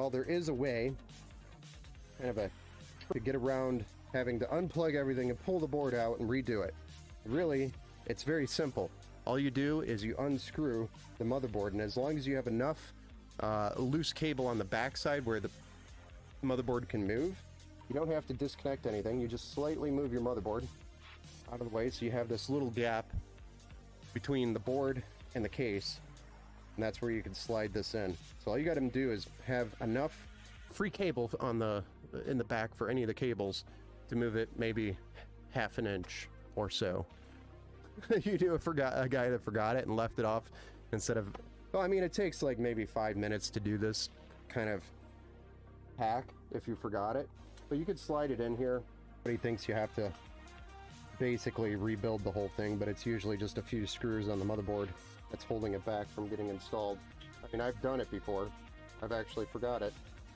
Well, there is a way, kind of a, to get around having to unplug everything and pull the board out and redo it. Really, it's very simple. All you do is you unscrew the motherboard, and as long as you have enough loose cable on the backside where the motherboard can move, you don't have to disconnect anything. You just slightly move your motherboard out of the way so you have this little gap between the board and the case, and that's where you can slide this in. So all you got to do is have enough free cable on in the back for any of the cables to move it maybe half an inch or so. You do a guy that forgot it and left it off instead of, well, I mean, it takes like maybe 5 minutes to do this kind of hack if you forgot it, but you could slide it in here. He thinks you have to basically rebuild the whole thing, but it's usually just a few screws on the motherboard that's holding it back from getting installed. I mean, I've done it before. I've actually forgot it.